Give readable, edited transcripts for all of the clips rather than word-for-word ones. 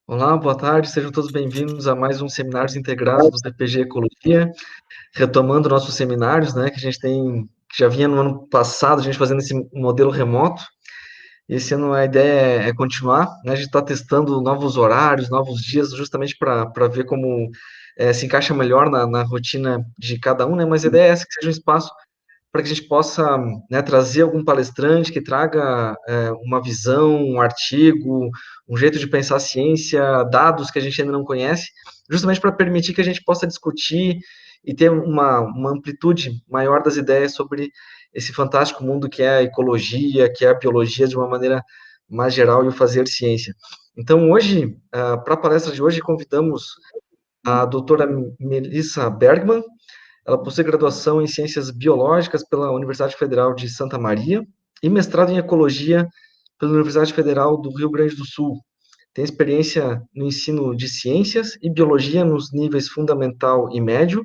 Olá, boa tarde, sejam todos bem-vindos a mais um Seminários Integrados do PPG Ecologia, retomando nossos seminários, né, que a gente que já vinha no ano passado, a gente fazendo esse modelo remoto. Esse ano a ideia é continuar, né, a gente está testando novos horários, novos dias, justamente para ver como se encaixa melhor na rotina de cada um, né, mas a ideia é essa, que seja um espaço para que a gente possa, né, trazer algum palestrante que traga uma visão, um artigo, um jeito de pensar a ciência, dados que a gente ainda não conhece, justamente para permitir que a gente possa discutir e ter uma amplitude maior das ideias sobre esse fantástico mundo que é a ecologia, que é a biologia de uma maneira mais geral e o fazer ciência. Então, hoje, para a palestra de hoje, convidamos a doutora Melissa Bergman. Ela possui graduação em Ciências Biológicas pela Universidade Federal de Santa Maria e mestrado em Ecologia pela Universidade Federal do Rio Grande do Sul. Tem experiência no ensino de Ciências e Biologia nos níveis fundamental e médio,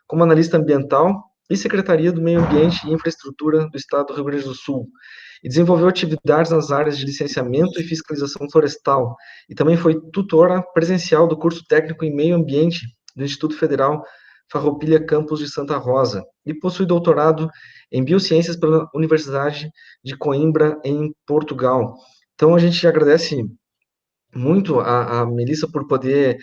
como analista ambiental e Secretaria do Meio Ambiente e Infraestrutura do Estado do Rio Grande do Sul. E desenvolveu atividades nas áreas de licenciamento e fiscalização florestal. E também foi tutora presencial do curso técnico em Meio Ambiente do Instituto Federal Farroupilha Campus de Santa Rosa. E possui doutorado em Biociências pela Universidade de Coimbra, em Portugal. Então, a gente agradece muito a Melissa por poder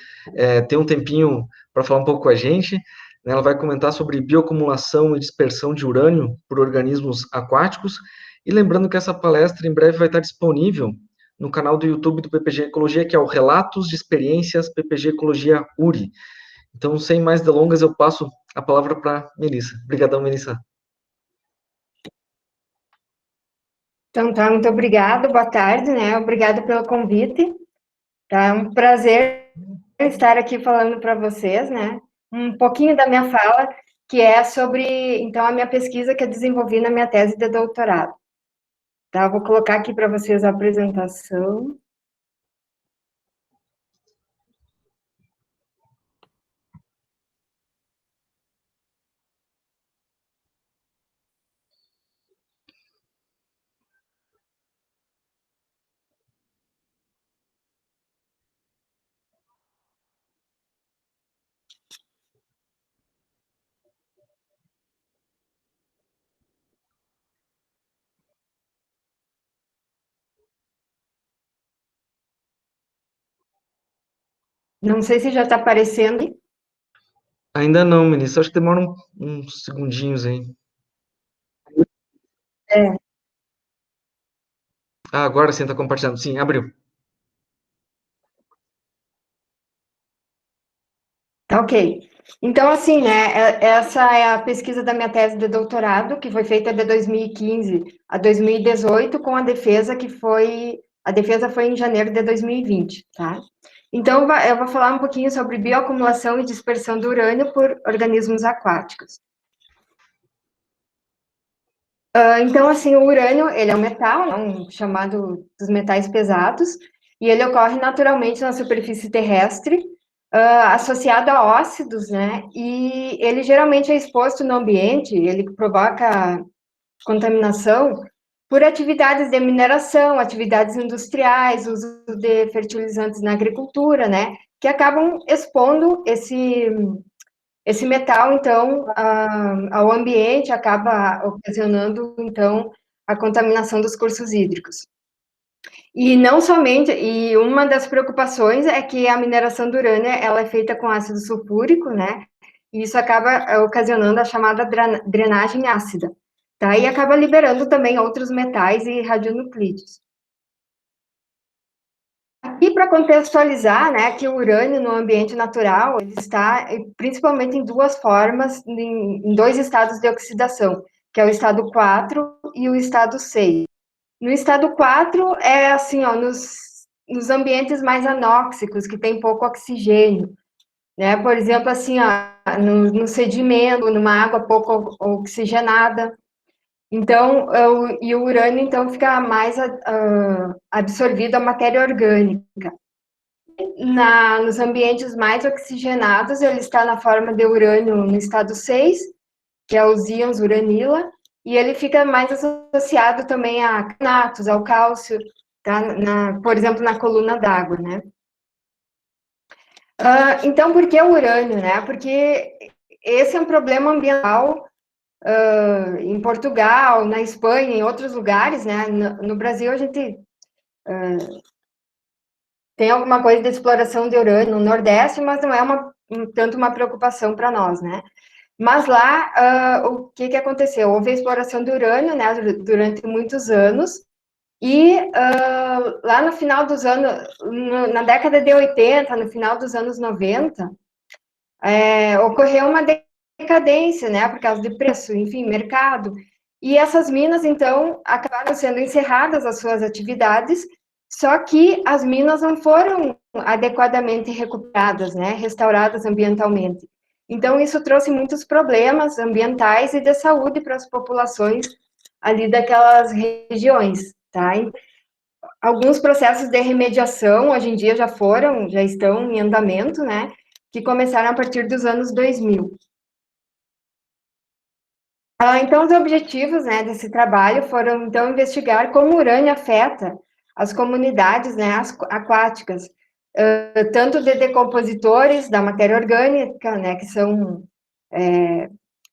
ter um tempinho para falar um pouco com a gente. Ela vai comentar sobre bioacumulação e dispersão de urânio por organismos aquáticos. E lembrando que essa palestra em breve vai estar disponível no canal do YouTube do PPG Ecologia, que é o Relatos de Experiências PPG Ecologia URI. Então, sem mais delongas, eu passo a palavra para Melissa. Obrigadão, Melissa. Então, tá, muito obrigada, boa tarde, né? Obrigada pelo convite. Tá, é um prazer estar aqui falando para vocês, né? Um pouquinho da minha fala, que é sobre, então, a minha pesquisa que eu desenvolvi na minha tese de doutorado. Tá, vou colocar aqui para vocês a apresentação. Não sei se já está aparecendo. Ainda não, Melissa. Acho que demora uns segundinhos aí. É. Ah, agora sim, está compartilhando. Sim, abriu. Tá ok. Então, assim, né, essa é a pesquisa da minha tese de doutorado, que foi feita de 2015 a 2018, com a defesa a defesa foi em janeiro de 2020, tá? Então, eu vou falar um pouquinho sobre bioacumulação e dispersão do urânio por organismos aquáticos. Então, assim, o urânio, ele é um metal, né, chamado dos metais pesados, e ele ocorre naturalmente na superfície terrestre, associado a óxidos, né? E ele geralmente é exposto no ambiente, ele provoca contaminação por atividades de mineração, atividades industriais, uso de fertilizantes na agricultura, né? Que acabam expondo esse metal, então, ao ambiente, acaba ocasionando, então, a contaminação dos cursos hídricos. E não somente, e uma das preocupações é que a mineração do urânio, ela é feita com ácido sulfúrico, né? E isso acaba ocasionando a chamada drenagem ácida, tá? E acaba liberando também outros metais e radionuclídeos. Aqui, para contextualizar, né, que o urânio no ambiente natural, ele está principalmente em duas formas, em dois estados de oxidação, que é o estado 4 e o estado 6. No estado 4 é assim, ó, nos ambientes mais anóxicos, que tem pouco oxigênio, né? Por exemplo, assim, ó, no sedimento, numa água pouco oxigenada. Então, o urânio, então, fica mais absorvido à matéria orgânica. Nos ambientes mais oxigenados, ele está na forma de urânio no estado 6, que é os íons uranila, e ele fica mais associado também a carbonatos, ao cálcio, tá? Por exemplo, na coluna d'água, né? Então, por que o urânio, né? Porque esse é um problema ambiental em Portugal, na Espanha, em outros lugares, né? No Brasil, a gente tem alguma coisa de exploração de urânio no Nordeste, mas não é tanto uma preocupação para nós, né? Mas lá, o que aconteceu? Houve a exploração de urânio, né, durante muitos anos, e lá no final dos anos, na década de 80, no final dos anos 90, ocorreu uma decadência, né, por causa de preço, enfim, mercado. E essas minas, então, acabaram sendo encerradas as suas atividades, só que as minas não foram adequadamente recuperadas, né, restauradas ambientalmente. Então, isso trouxe muitos problemas ambientais e de saúde para as populações ali daquelas regiões, tá? Alguns processos de remediação, hoje em dia, já estão em andamento, né? Que começaram a partir dos anos 2000. Então, os objetivos, né, desse trabalho foram, então, investigar como o urânio afeta as comunidades, né, aquáticas, tanto de decompositores da matéria orgânica, né, que são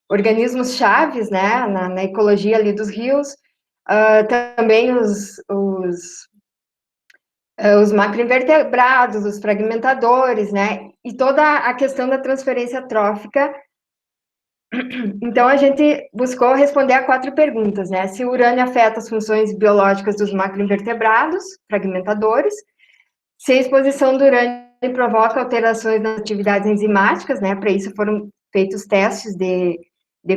organismos chaves, né, na ecologia ali dos rios, também os macroinvertebrados, os fragmentadores, né, e toda a questão da transferência trófica. Então, a gente buscou responder a 4 perguntas, né? Se o urânio afeta as funções biológicas dos macroinvertebrados, fragmentadores, se a exposição do urânio provoca alterações nas atividades enzimáticas, né? Para isso foram feitos testes de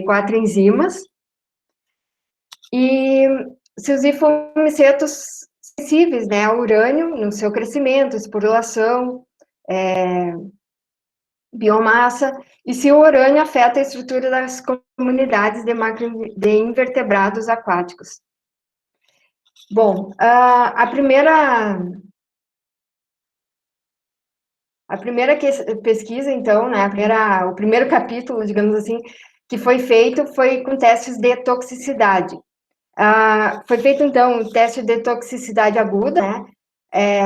4 enzimas, e se os infomicetos sensíveis, né, ao urânio, no seu crescimento, esporulação, biomassa, e se o urânio afeta a estrutura das comunidades de invertebrados aquáticos. Bom, a primeira pesquisa, então, né, o primeiro capítulo, digamos assim, que foi feito foi com testes de toxicidade. Foi feito, então, o teste de toxicidade aguda, né?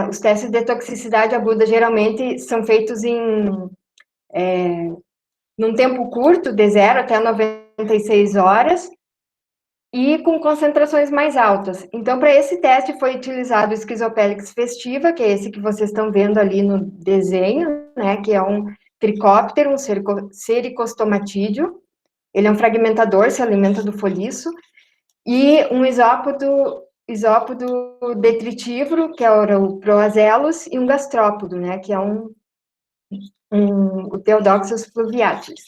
Os testes de toxicidade aguda geralmente são feitos num tempo curto, de 0 até 96 horas, e com concentrações mais altas. Então, para esse teste foi utilizado o Schizopelix festiva, que é esse que vocês estão vendo ali no desenho, né, que é um tricóptero, um sericostomatídeo. Ele é um fragmentador, se alimenta do foliço, e um isópodo detritívoro, que é o Proazelus, e um gastrópodo, né, que é o Theodoxus fluviatilis.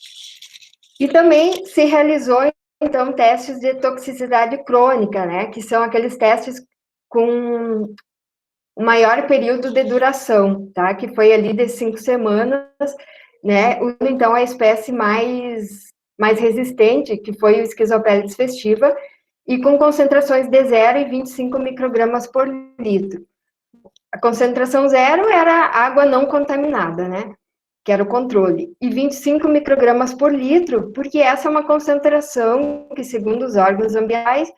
E também se realizou, então, testes de toxicidade crônica, né, que são aqueles testes com o maior período de duração, tá, que foi ali de 5 semanas, né, então a espécie mais resistente, que foi o Schizopelix festiva, e com concentrações de 0 e 25 microgramas por litro. A concentração 0 era água não contaminada, né? Que era o controle. E 25 microgramas por litro, porque essa é uma concentração que, segundo os órgãos ambientais,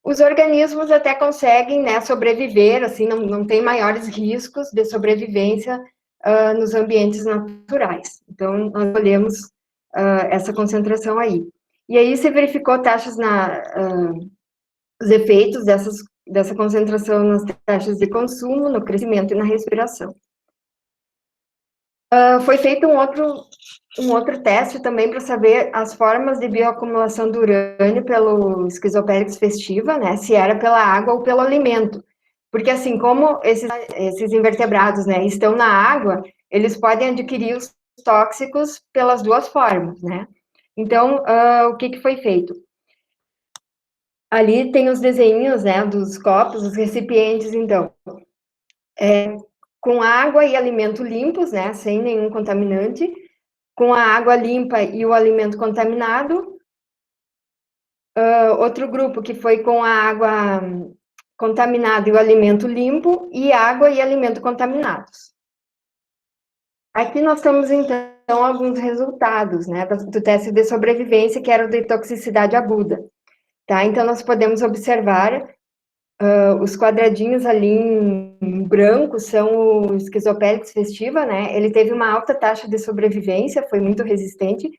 os organismos até conseguem, né, sobreviver, assim, não tem maiores riscos de sobrevivência nos ambientes naturais. Então, nós olhamos essa concentração aí. E aí se verificou taxas os efeitos dessa concentração nas taxas de consumo, no crescimento e na respiração. Foi feito um outro teste também para saber as formas de bioacumulação do urânio pelo Schizopelix festiva, né, se era pela água ou pelo alimento. Porque, assim, como esses invertebrados, né, estão na água, eles podem adquirir os tóxicos pelas duas formas, né. Então, o que foi feito? Ali tem os desenhos, né, dos copos, os recipientes, então, com água e alimento limpos, né, sem nenhum contaminante, com a água limpa e o alimento contaminado. Outro grupo que foi com a água contaminada e o alimento limpo, e água e alimento contaminados. Aqui nós temos, então, alguns resultados, né, do teste de sobrevivência, que era o de toxicidade aguda, tá? Então, nós podemos observar Os quadradinhos ali em branco são o Schizopelix festiva, né? Ele teve uma alta taxa de sobrevivência, foi muito resistente.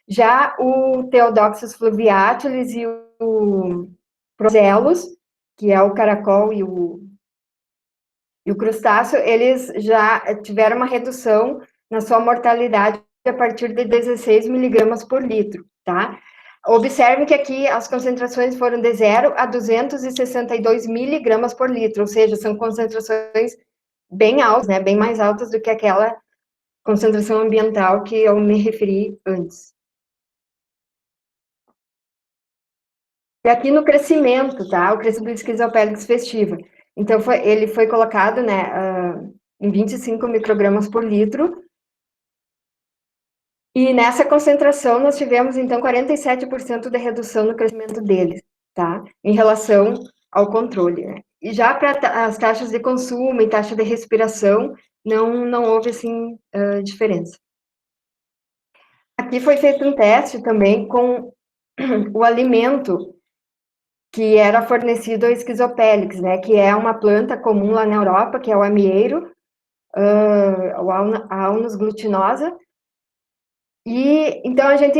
Já o Theodoxus fluviatilis e o Proselus, que é o caracol e o crustáceo, eles já tiveram uma redução na sua mortalidade a partir de 16 miligramas por litro, tá? Observe que aqui as concentrações foram de 0 a 262 miligramas por litro, ou seja, são concentrações bem altas, né, bem mais altas do que aquela concentração ambiental que eu me referi antes. E aqui no crescimento, tá? O crescimento do Schizopelix festiva. Então, ele foi colocado, né, em 25 microgramas por litro. E nessa concentração, nós tivemos, então, 47% de redução no crescimento deles, tá? Em relação ao controle, né? E já para as taxas de consumo e taxa de respiração, não houve, assim, diferença. Aqui foi feito um teste também com o alimento que era fornecido ao Schizopelix, né, que é uma planta comum lá na Europa, que é o amieiro, a Aunus glutinosa. E então a gente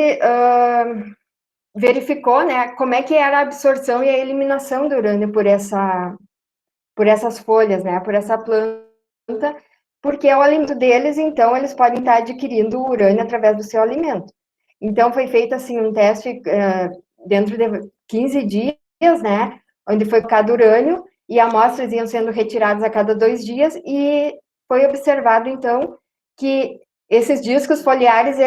verificou, né, como é que era a absorção e a eliminação do urânio por essas folhas, né, por essa planta, porque é o alimento deles, então eles podem estar adquirindo o urânio através do seu alimento. Então foi feito assim um teste dentro de 15 dias, né, onde foi colocado urânio e amostras iam sendo retiradas a cada 2 dias e foi observado então que esses discos foliares,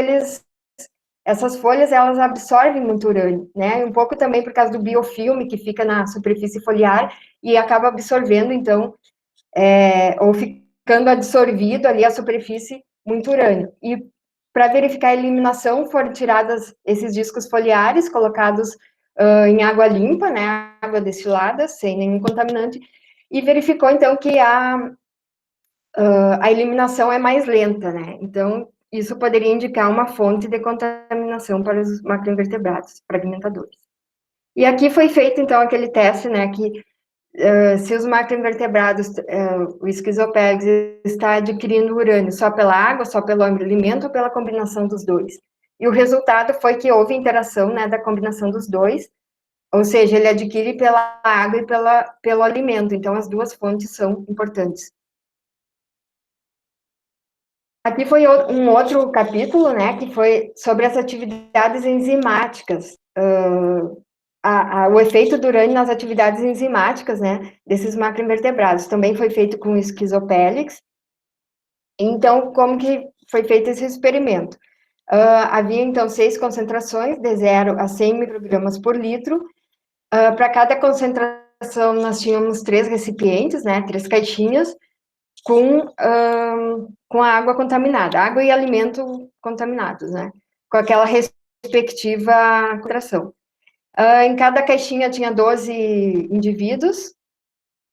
essas folhas, elas absorvem muito urânio, né? Um pouco também por causa do biofilme que fica na superfície foliar e acaba absorvendo, então, ou ficando absorvido ali a superfície muito urânio. E para verificar a eliminação, foram tirados esses discos foliares, colocados em água limpa, né? Água destilada, sem nenhum contaminante, e verificou, então, que a eliminação é mais lenta, né? Então, isso poderia indicar uma fonte de contaminação para os macroinvertebrados fragmentadores. E aqui foi feito, então, aquele teste, né, que se os macroinvertebrados, o Schizopelix está adquirindo urânio só pela água, só pelo alimento ou pela combinação dos dois. E o resultado foi que houve interação, né, da combinação dos dois, ou seja, ele adquire pela água e pelo alimento, então as duas fontes são importantes. Aqui foi um outro capítulo, né, que foi sobre as atividades enzimáticas, o efeito do urânio nas atividades enzimáticas, né, desses macroinvertebrados. Também foi feito com o Schizopelix. Então, como que foi feito esse experimento? Havia, então, 6 concentrações, de 0 a 100 microgramas por litro. Para cada concentração, nós tínhamos 3 recipientes, né, 3 caixinhas, com a água contaminada, água e alimento contaminados, né? Com aquela respectiva concentração. Em cada caixinha tinha 12 indivíduos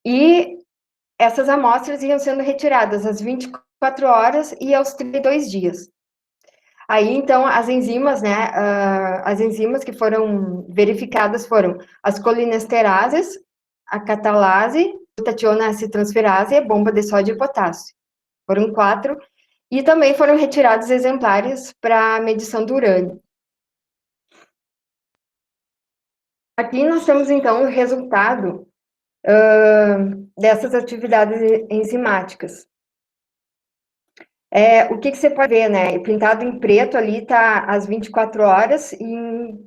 e essas amostras iam sendo retiradas às 24 horas e aos 32 dias. Aí, então, as enzimas, né? As enzimas que foram verificadas foram as colinesterases, a catalase, glutationa acetotransferase e a bomba de sódio e potássio. Foram 4, e também foram retirados exemplares para medição do urânio. Aqui nós temos, então, o resultado dessas atividades enzimáticas. O que você pode ver, né? Pintado em preto ali está às 24 horas e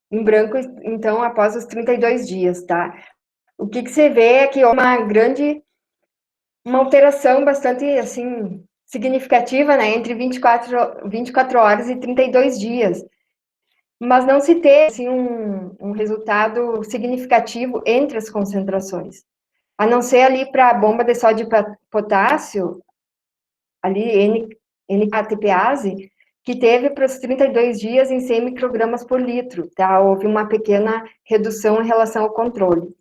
em branco, então, após os 32 dias, tá? O que você vê é que houve uma alteração bastante, assim, significativa, né, entre 24 horas e 32 dias. Mas não se teve, assim, um resultado significativo entre as concentrações. A não ser ali para a bomba de sódio e potássio, ali, NK-TPase, que teve para os 32 dias em 100 microgramas por litro, tá? Houve uma pequena redução em relação ao controle.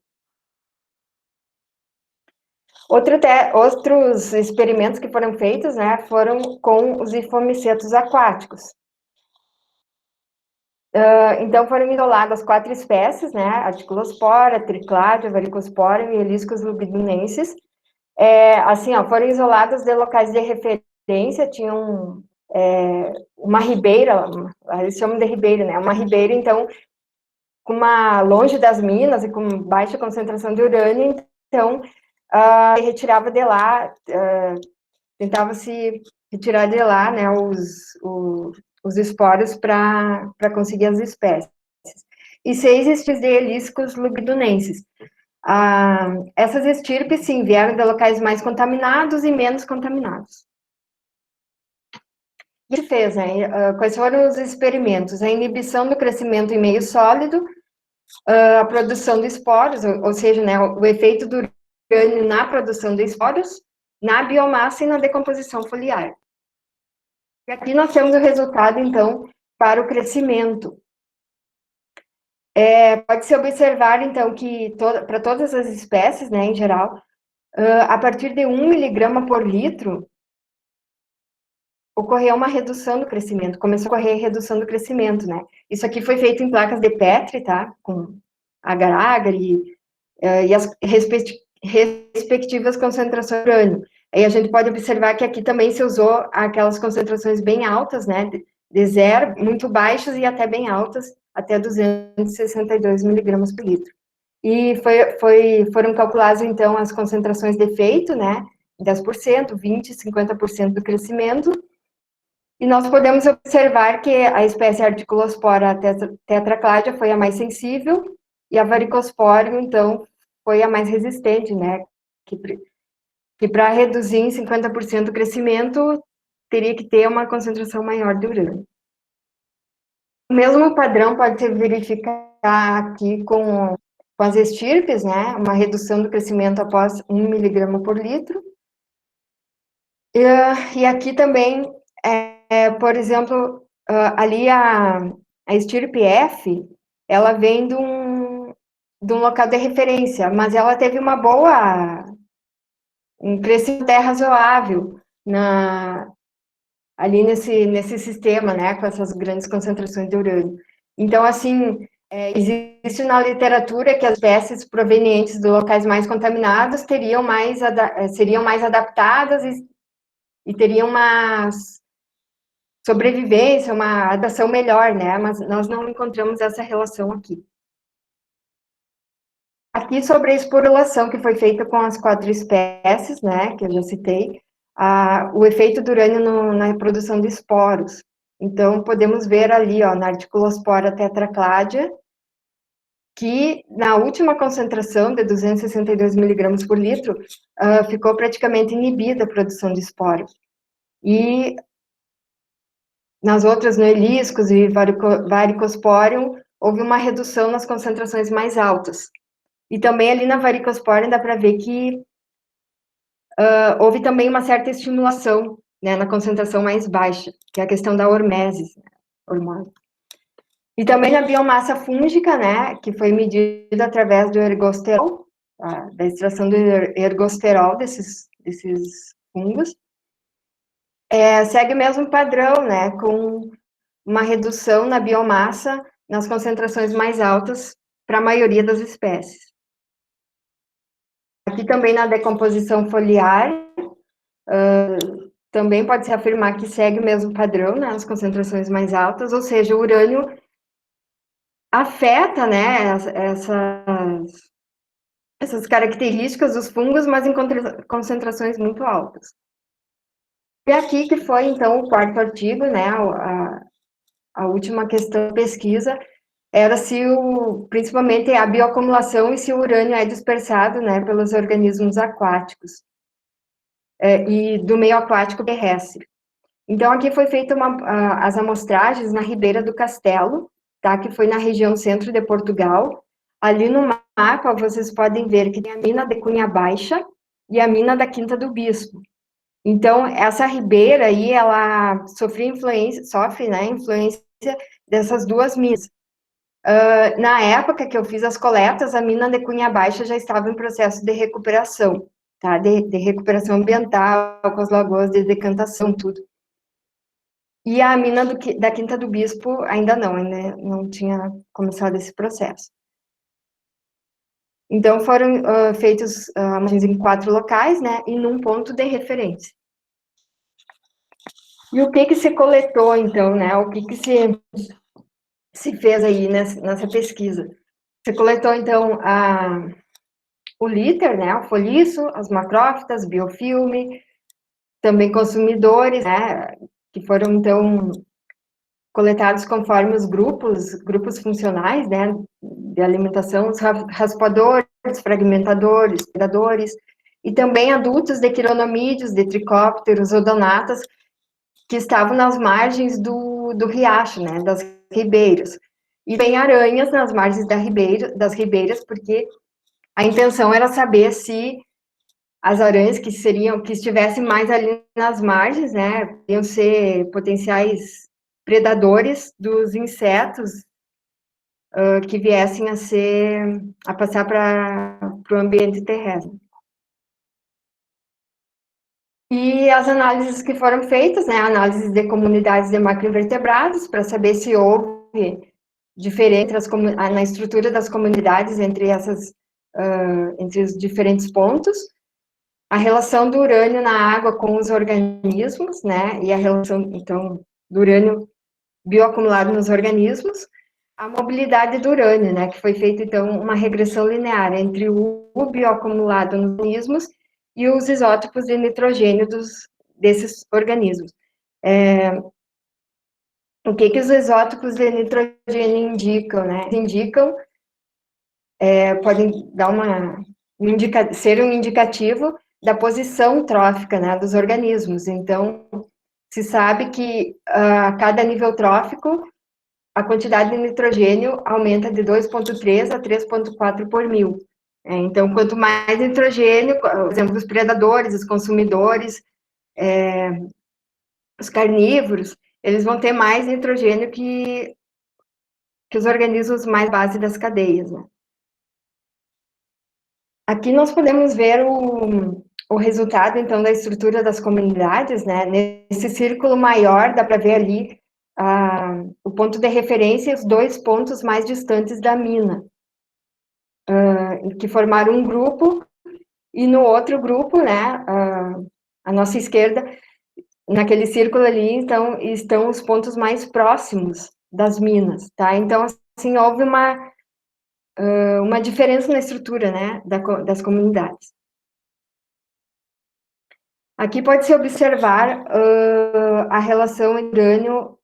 Outros experimentos que foram feitos, né, foram com os hifomicetos aquáticos. Então, foram isoladas 4 espécies, né? Articulospora, Tricládia, Varicospora e Heliscos lugdunensis. Assim, ó, foram isoladas de locais de referência, tinham uma ribeira, eles chamam de ribeira, né? Uma ribeira, então, longe das minas e com baixa concentração de urânio, então, retirava de lá, tentava se retirar de lá, né, os esporos para conseguir as espécies. E 6 estirpes de Heliscos lugdunensis. Essas estirpes, sim, vieram de locais mais contaminados e menos contaminados. O que fez, né? Quais foram os experimentos? A inibição do crescimento em meio sólido, a produção de esporos, ou seja, né, o efeito do urânio na produção de esporos, na biomassa e na decomposição foliar. E aqui nós temos o resultado, então, para o crescimento. Pode-se observar, então, que para todas as espécies, né, em geral, a partir de 1 miligrama por litro, ocorreu uma redução do crescimento, começou a ocorrer redução do crescimento, né? Isso aqui foi feito em placas de Petri, tá? Com agar-agar e as respectivas concentrações de urânio. Aí a gente pode observar que aqui também se usou aquelas concentrações bem altas, né? De zero, muito baixas e até bem altas, até 262 miligramas por litro. E foram calculadas, então, as concentrações de efeito, né? 10%, 20%, 50% do crescimento. E nós podemos observar que a espécie Articulospora tetracládia foi a mais sensível e a Varicosporium, então, foi a mais resistente, né? Que para reduzir em 50% o crescimento, teria que ter uma concentração maior de urânio. O mesmo padrão pode se verificar aqui com as estirpes, né? Uma redução do crescimento após 1 miligrama por litro. E aqui também, por exemplo, ali a estirpe F, ela vem de um local de referência, mas ela teve um crescimento até razoável ali nesse sistema, né, com essas grandes concentrações de urânio. Então, assim, existe na literatura que as espécies provenientes de locais mais contaminados seriam mais adaptadas e teriam uma sobrevivência, uma adaptação melhor, né? Mas nós não encontramos essa relação aqui. Aqui sobre a esporulação que foi feita com as 4 espécies, né, que eu já citei, o efeito do urânio na reprodução de esporos. Então, podemos ver ali, ó, na Articulospora tetracládia, que na última concentração de 262 miligramas por litro, ficou praticamente inibida a produção de esporos. E nas outras, no Heliscos e Varicosporium, houve uma redução nas concentrações mais altas. E também ali na Varicosporium dá para ver que houve também uma certa estimulação, né, na concentração mais baixa, que é a questão da hormesis, hormônio. E também na biomassa fúngica, né, que foi medida através do ergosterol, da extração do ergosterol desses fungos, segue o mesmo padrão, né, com uma redução na biomassa nas concentrações mais altas para a maioria das espécies. Aqui também na decomposição foliar, também pode-se afirmar que segue o mesmo padrão, né, as concentrações mais altas, ou seja, o urânio afeta, né, essas características dos fungos, mas em concentrações muito altas. E aqui que foi, então, o 4º artigo, né, a última questão de pesquisa, era se principalmente a bioacumulação e se o urânio é dispersado, né, pelos organismos aquáticos e do meio aquático terrestre. Então, aqui foi feita as amostragens na Ribeira do Castelo, tá, que foi na região centro de Portugal. Ali no mapa, vocês podem ver que tem a mina de Cunha Baixa e a mina da Quinta do Bispo. Então, essa ribeira aí, ela sofre, né, influência dessas 2 minas. Na época que eu fiz as coletas, a mina de Cunha Baixa já estava em processo de recuperação, tá? De recuperação ambiental, com as lagoas de decantação, tudo. E a mina da Quinta do Bispo ainda não tinha começado esse processo. Então, foram feitos em 4 locais, né, e num ponto de referência. E o que se coletou, então, né, o que se fez aí nessa pesquisa? Você coletou, então, o líter, né, o foliço, as macrófitas, biofilme, também consumidores, né, que foram, então, coletados conforme os grupos funcionais, né, de alimentação, os raspadores, fragmentadores, predadores, e também adultos de quironomídeos, de tricópteros, odonatas, que estavam nas margens do riacho, né, das ribeiras. E bem aranhas nas margens das ribeiras, porque a intenção era saber se as aranhas que estivessem mais ali nas margens, né, iam ser potenciais predadores dos insetos que viessem a passar para o ambiente terrestre. E as análises que foram feitas, né, análises de comunidades de macroinvertebrados, para saber se houve diferença na estrutura das comunidades entre os diferentes pontos, a relação do urânio na água com os organismos, né, e a relação, então, do urânio bioacumulado nos organismos, a mobilidade do urânio, né, que foi feita, então, uma regressão linear entre o bioacumulado nos organismos e os isótopos de nitrogênio desses organismos. O que os isótopos de nitrogênio indicam, né? Podem dar ser um indicativo da posição trófica, né, dos organismos. Então, se sabe que a cada nível trófico, a quantidade de nitrogênio aumenta de 2,3 a 3,4 por mil. Então, quanto mais nitrogênio, por exemplo, os predadores, os consumidores, os carnívoros, eles vão ter mais nitrogênio que os organismos mais base das cadeias, né? Aqui nós podemos ver o resultado, então, da estrutura das comunidades, né? Nesse círculo maior, dá para ver ali o ponto de referência e os 2 pontos mais distantes da mina, que formaram um grupo, e no outro grupo, né, à nossa esquerda, naquele círculo ali, então, estão os pontos mais próximos das minas, tá? Então, assim, houve uma diferença na estrutura, né, das comunidades. Aqui pode-se observar a relação entre urânio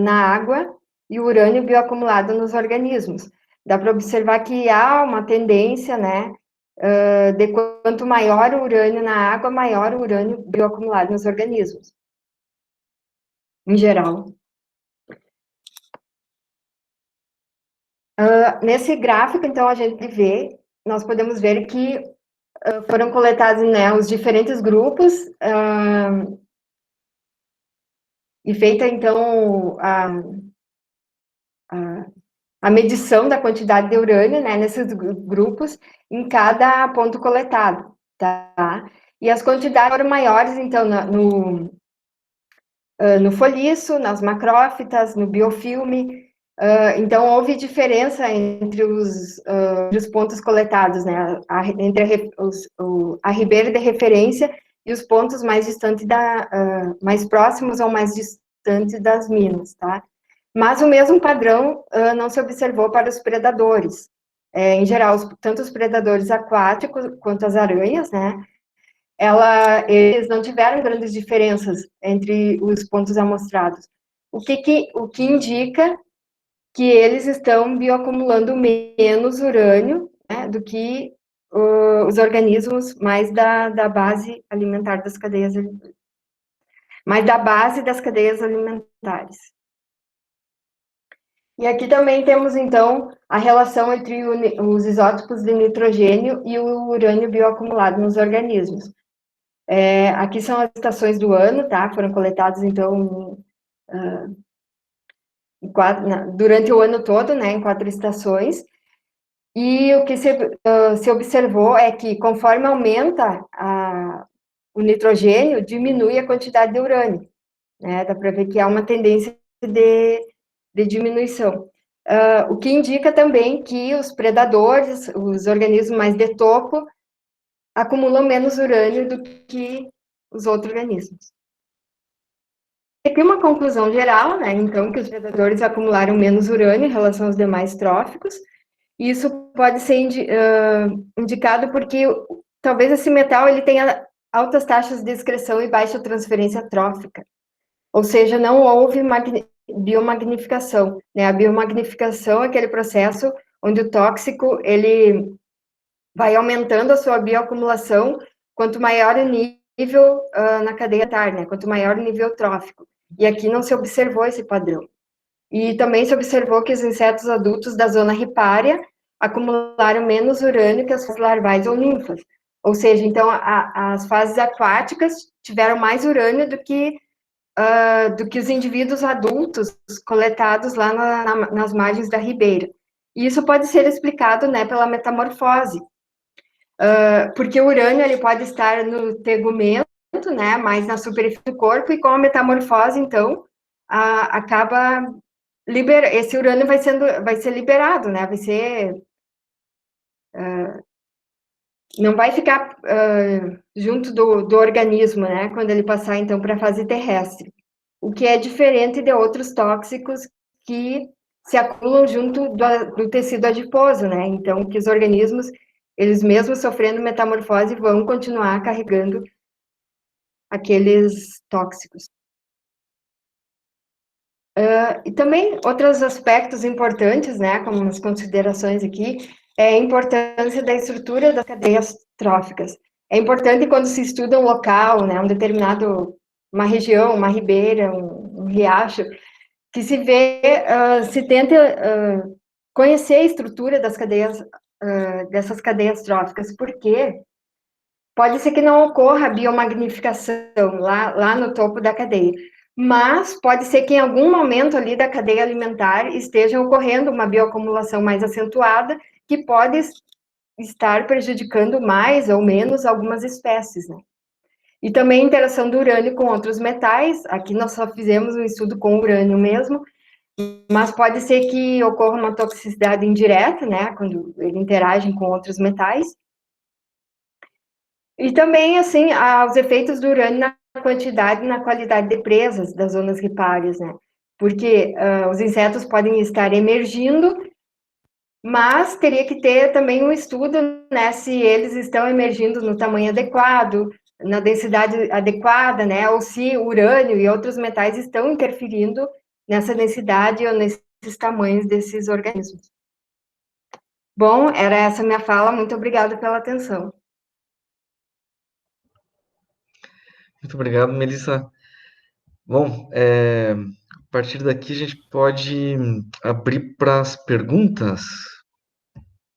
na água e o urânio bioacumulado nos organismos. Dá para observar que há uma tendência, né, de quanto maior o urânio na água, maior o urânio bioacumulado nos organismos, em geral. Nesse gráfico, então, nós podemos ver que foram coletados, né, os diferentes grupos e feita, então, a medição da quantidade de urânio, né, nesses grupos, em cada ponto coletado, tá? E as quantidades foram maiores, então, no foliço, nas macrófitas, no biofilme. Então, houve diferença entre os pontos coletados, né, entre a ribeira de referência e os pontos mais distantes, mais próximos ou mais distantes das minas, tá? Mas o mesmo padrão não se observou para os predadores. Em geral, tanto os predadores aquáticos quanto as aranhas, né, eles não tiveram grandes diferenças entre os pontos amostrados. O que indica que eles estão bioacumulando menos urânio, né, do que os organismos mais da base alimentar das cadeias, mais da base das cadeias alimentares. E aqui também temos, então, a relação entre os isótopos de nitrogênio e o urânio bioacumulado nos organismos. Aqui são as estações do ano, tá? Foram coletados, então, durante o ano todo, né, em 4 estações. E o que se observou é que, conforme aumenta o nitrogênio, diminui a quantidade de urânio. né? Dá para ver que há uma tendência de diminuição. O que indica também que os predadores, os organismos mais de topo, acumulam menos urânio do que os outros organismos. Aqui uma conclusão geral, né? Então, que os predadores acumularam menos urânio em relação aos demais tróficos. E isso pode ser indicado porque talvez esse metal ele tenha altas taxas de excreção e baixa transferência trófica. Ou seja, não houve biomagnificação, né? A biomagnificação é aquele processo onde o tóxico ele vai aumentando a sua bioacumulação quanto maior o nível na cadeia alimentar, né? Quanto maior o nível trófico. E aqui não se observou esse padrão. E também se observou que os insetos adultos da zona ripária acumularam menos urânio que as fases larvais ou ninfas. Ou seja, então, as fases aquáticas tiveram mais urânio do que os indivíduos adultos coletados lá nas margens da ribeira. E isso pode ser explicado, né, pela metamorfose, porque o urânio ele pode estar no tegumento, né, mais na superfície do corpo, e com a metamorfose, então, acaba esse urânio vai ser liberado, né, não vai ficar junto do organismo, né, quando ele passar, então, para a fase terrestre, o que é diferente de outros tóxicos que se acumulam junto do tecido adiposo, né, então, que os organismos, eles mesmos sofrendo metamorfose, vão continuar carregando aqueles tóxicos. E também outros aspectos importantes, né, como as considerações aqui, é a importância da estrutura das cadeias tróficas. É importante quando se estuda um local, né, uma região, uma ribeira, um riacho, que se vê, se tenta conhecer a estrutura das cadeias, dessas cadeias tróficas, porque pode ser que não ocorra a biomagnificação lá no topo da cadeia, mas pode ser que em algum momento ali da cadeia alimentar esteja ocorrendo uma bioacumulação mais acentuada, que pode estar prejudicando mais ou menos algumas espécies, né? E também a interação do urânio com outros metais, aqui nós só fizemos um estudo com urânio mesmo, mas pode ser que ocorra uma toxicidade indireta, né, quando ele interage com outros metais. E também, assim, os efeitos do urânio na quantidade e na qualidade de presas das zonas ripárias, né? Porque os insetos podem estar emergindo, mas teria que ter também um estudo, né, se eles estão emergindo no tamanho adequado, na densidade adequada, né, ou se o urânio e outros metais estão interferindo nessa densidade ou nesses tamanhos desses organismos. Bom, era essa minha fala, muito obrigada pela atenção. Muito obrigado, Melissa. Bom, a partir daqui a gente pode abrir para as perguntas.